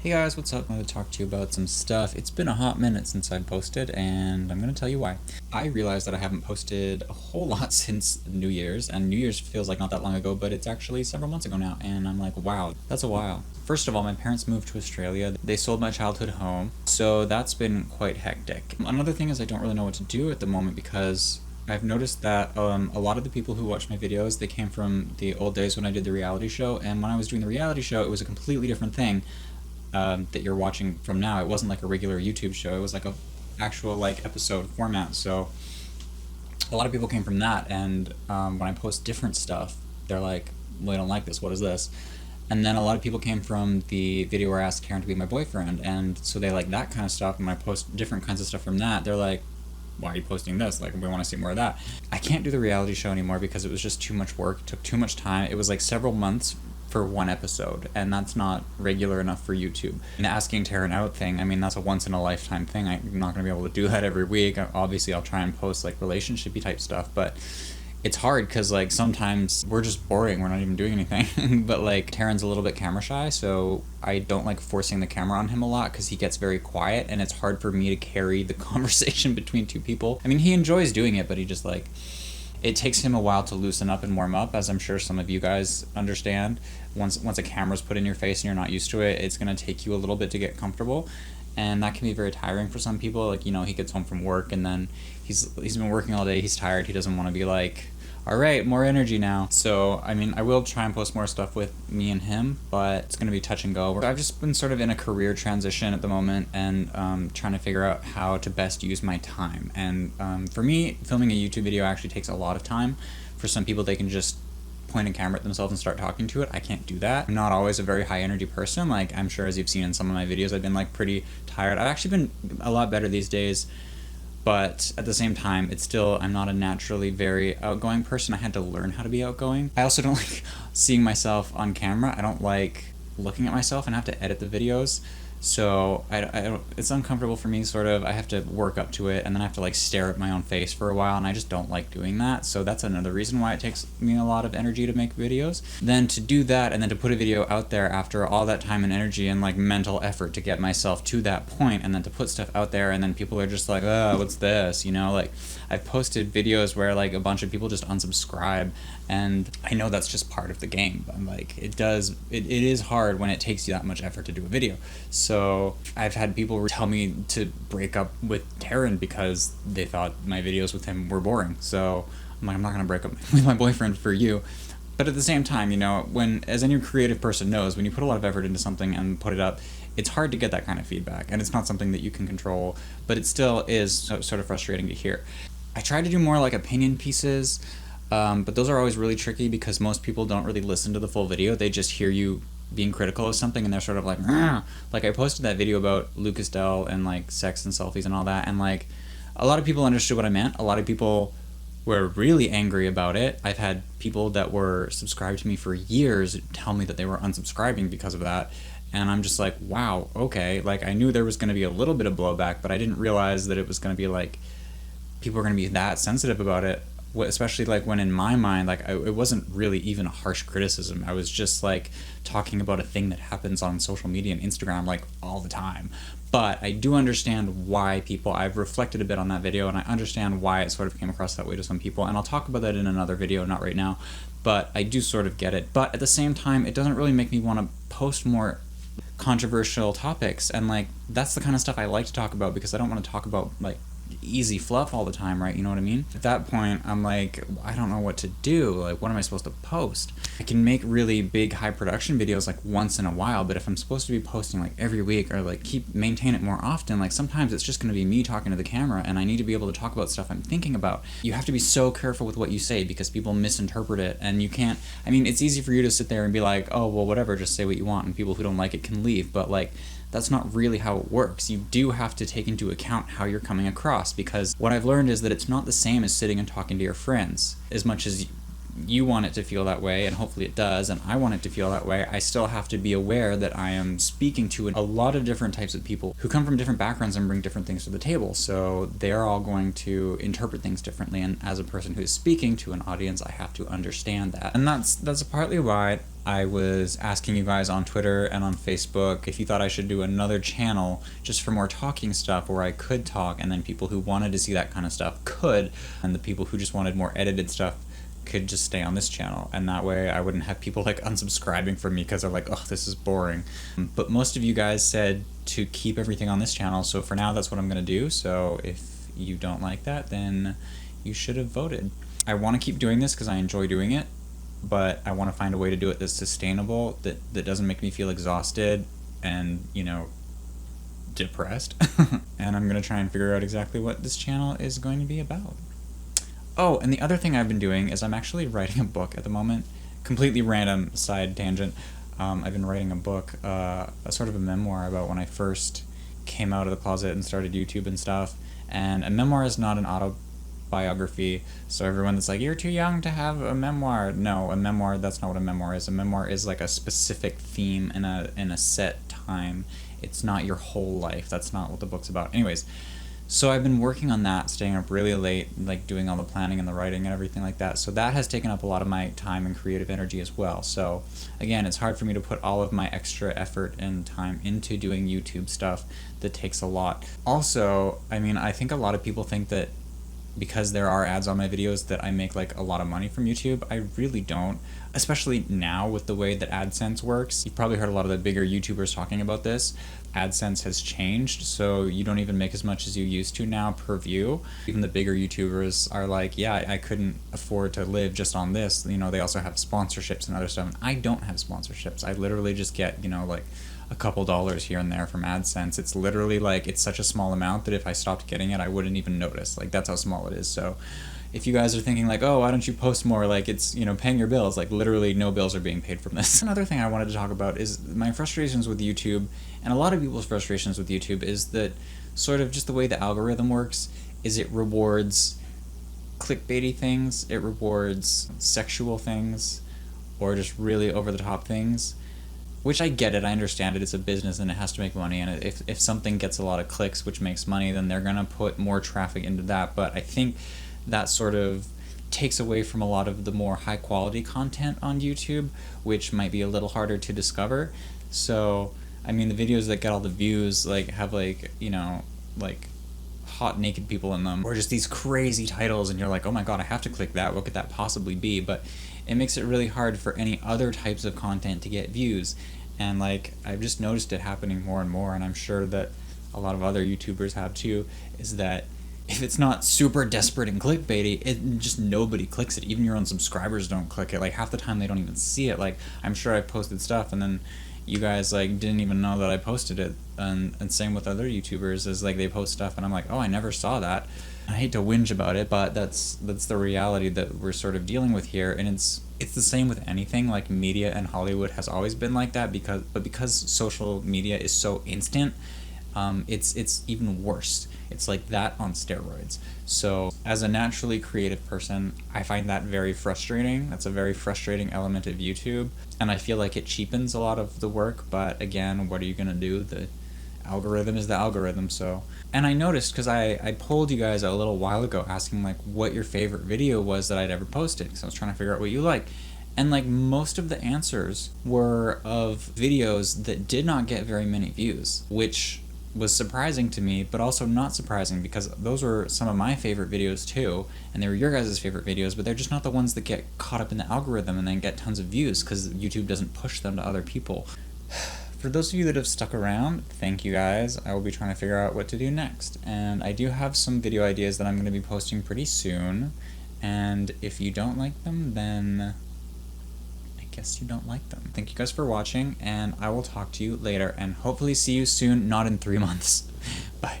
Hey guys, what's up? I'm going to talk to you about some stuff. It's been a hot minute since I've posted, and I'm going to tell you why. I realized that I haven't posted a whole lot since New Year's, and New Year's feels like not that long ago, but it's actually several months ago now, and I'm like, wow, that's a while. First of all, my parents moved to Australia. They sold my childhood home, so that's been quite hectic. Another thing is I don't really know what to do at the moment because I've noticed that a lot of the people who watch my videos, they came from the old days when I did the reality show, and when I was doing the reality show, it was a completely different thing that you're watching from now. It wasn't like a regular YouTube show. It was like a actual like episode format. So a lot of people came from that, and when I post different stuff, they're like, "Well, I don't like this. What is this?" And then a lot of people came from the video where I asked Karen to be my boyfriend, and so they like that kind of stuff. And when I post different kinds of stuff from that, they're like, why are you posting this? Like, we want to see more of that. I can't do the reality show anymore because it was just too much work. It took too much time. It was like several months for one episode, and that's not regular enough for YouTube. And asking Taryn out thing, I mean, that's a once in a lifetime thing. I'm not going to be able to do that every week. Obviously, I'll try and post like relationshipy type stuff, but it's hard because like sometimes we're just boring, we're not even doing anything. But like Taryn's a little bit camera shy, so I don't like forcing the camera on him a lot because he gets very quiet, and it's hard for me to carry the conversation between two people. I mean, he enjoys doing it, but he just like, it takes him a while to loosen up and warm up, as I'm sure some of you guys understand. Once a camera's put in your face and you're not used to it, it's going to take you a little bit to get comfortable, and that can be very tiring for some people. Like, you know, he gets home from work and then he's been working all day, he's tired, he doesn't want to be like, all right, more energy now. So, I mean, I will try and post more stuff with me and him, but it's going to be touch and go. I've just been sort of in a career transition at the moment, and trying to figure out how to best use my time. And for me, filming a YouTube video actually takes a lot of time. For some people, they can just point a camera at themselves and start talking to it. I can't do that. I'm not always a very high energy person. Like, I'm sure as you've seen in some of my videos, I've been like pretty tired. I've actually been a lot better these days, but at the same time, it's still, I'm not a naturally very outgoing person. I had to learn how to be outgoing. I also don't like seeing myself on camera. I don't like looking at myself, and I have to edit the videos. So I don't, it's uncomfortable for me, sort of. I have to work up to it, and then I have to like stare at my own face for a while, and I just don't like doing that. So that's another reason why it takes me a lot of energy to make videos. Then to do that, and then to put a video out there after all that time and energy and like mental effort to get myself to that point, and then to put stuff out there, and then people are just like, oh, what's this? You know, like I've posted videos where like a bunch of people just unsubscribe, and I know that's just part of the game. But like, it is hard when it takes you that much effort to do a video. So I've had people tell me to break up with Taryn because they thought my videos with him were boring. So I'm like, I'm not gonna break up with my boyfriend for you. But at the same time, you know, when, as any creative person knows, when you put a lot of effort into something and put it up, it's hard to get that kind of feedback, and it's not something that you can control, but it still is sort of frustrating to hear. I try to do more like opinion pieces, but those are always really tricky because most people don't really listen to the full video. They just hear you being critical of something, and they're sort of like, "Rah." Like I posted that video about Lucas Dell and like sex and selfies and all that, and like a lot of people understood what I meant. A lot of people were really angry about it. I've had people that were subscribed to me for years tell me that they were unsubscribing because of that, and I'm just like, wow, okay. Like, I knew there was going to be a little bit of blowback, but I didn't realize that it was going to be like people were going to be that sensitive about it. Especially like when in my mind, like it wasn't really even a harsh criticism. I was just like talking about a thing that happens on social media and Instagram like all the time. But I do understand why people, I've reflected a bit on that video, and I understand why it sort of came across that way to some people, and I'll talk about that in another video, not right now, but I do sort of get it. But at the same time, it doesn't really make me want to post more controversial topics, and like that's the kind of stuff I like to talk about because I don't want to talk about like easy fluff all the time, right? You know what I mean? At that point, I'm like, I don't know what to do. Like, what am I supposed to post? I can make really big, high production videos like once in a while, but if I'm supposed to be posting like every week or like maintain it more often, like sometimes it's just going to be me talking to the camera, and I need to be able to talk about stuff I'm thinking about. You have to be so careful with what you say because people misinterpret it, and you can't, I mean, it's easy for you to sit there and be like, oh, well, whatever, just say what you want, and people who don't like it can leave, but like, that's not really how it works. You do have to take into account how you're coming across, because what I've learned is that it's not the same as sitting and talking to your friends as much as you want it to feel that way, and hopefully it does, and I want it to feel that way, I still have to be aware that I am speaking to a lot of different types of people who come from different backgrounds and bring different things to the table. So they're all going to interpret things differently, and as a person who's speaking to an audience, I have to understand that. And that's partly why I was asking you guys on Twitter and on Facebook if you thought I should do another channel just for more talking stuff where I could talk, and then people who wanted to see that kind of stuff could, and the people who just wanted more edited stuff could just stay on this channel, and that way I wouldn't have people like unsubscribing from me because they're like, oh, this is boring. But most of you guys said to keep everything on this channel, so for now that's what I'm gonna do. So if you don't like that, then you should have voted. I want to keep doing this because I enjoy doing it, but I want to find a way to do it that's sustainable, that doesn't make me feel exhausted and, you know, depressed. And I'm gonna try and figure out exactly what this channel is going to be about. Oh, and the other thing I've been doing is I'm actually writing a book at the moment. Completely random side tangent. I've been writing a book, a sort of a memoir about when I first came out of the closet and started YouTube and stuff. And a memoir is not an autobiography, so everyone that's like, you're too young to have a memoir. No, a memoir, that's not what a memoir is. A memoir is like a specific theme in a set time. It's not your whole life. That's not what the book's about. Anyways, so I've been working on that, staying up really late, like doing all the planning and the writing and everything like that. So that has taken up a lot of my time and creative energy as well. So again, it's hard for me to put all of my extra effort and time into doing YouTube stuff that takes a lot. Also, I mean, I think a lot of people think that because there are ads on my videos that I make like a lot of money from YouTube. I really don't, especially now with the way that AdSense works. You've probably heard a lot of the bigger YouTubers talking about this. AdSense has changed, so you don't even make as much as you used to now per view. Even the bigger YouTubers are like, yeah, I couldn't afford to live just on this. You know, they also have sponsorships and other stuff, and I don't have sponsorships. I literally just get, you know, like a couple dollars here and there from AdSense. It's literally like, it's such a small amount that if I stopped getting it, I wouldn't even notice. Like, that's how small it is. So if you guys are thinking like, oh, why don't you post more, like it's, you know, paying your bills, like literally no bills are being paid from this. Another thing I wanted to talk about is my frustrations with YouTube, and a lot of people's frustrations with YouTube is that sort of just the way the algorithm works is it rewards clickbaity things, it rewards sexual things, or just really over the top things. Which I get it, I understand it, it's a business and it has to make money, and if something gets a lot of clicks which makes money, then they're gonna put more traffic into that. But I think that sort of takes away from a lot of the more high quality content on YouTube, which might be a little harder to discover. So, I mean, the videos that get all the views, like, have like, you know, like hot naked people in them, or just these crazy titles, and you're like, oh my god, I have to click that, what could that possibly be? But it makes it really hard for any other types of content to get views. And like, I've just noticed it happening more and more, and I'm sure that a lot of other YouTubers have too, is that if it's not super desperate and clickbaity, it just nobody clicks it. Even your own subscribers don't click it. Like, half the time they don't even see it. Like, I'm sure I've posted stuff and then you guys like didn't even know that I posted it, and same with other YouTubers, is like they post stuff and I'm like, oh, I never saw that. I hate to whinge about it, but that's the reality that we're sort of dealing with here. And it's the same with anything. Like, media and Hollywood has always been like that, because social media is so instant, it's even worse. It's like that on steroids. So as a naturally creative person, I find that very frustrating. That's a very frustrating element of YouTube, and I feel like it cheapens a lot of the work. But again, what are you gonna do? The algorithm is the algorithm. So, and I noticed, because I polled you guys a little while ago asking like what your favorite video was that I'd ever posted, because I was trying to figure out what you like. And like, most of the answers were of videos that did not get very many views, which was surprising to me, but also not surprising, because those were some of my favorite videos too, and they were your guys' favorite videos, but they're just not the ones that get caught up in the algorithm and then get tons of views, because YouTube doesn't push them to other people. For those of you that have stuck around, thank you guys. I will be trying to figure out what to do next, and I do have some video ideas that I'm going to be posting pretty soon, and if you don't like them, then guess you don't like them. Thank you guys for watching, and I will talk to you later, and hopefully see you soon, not in 3 months. Bye.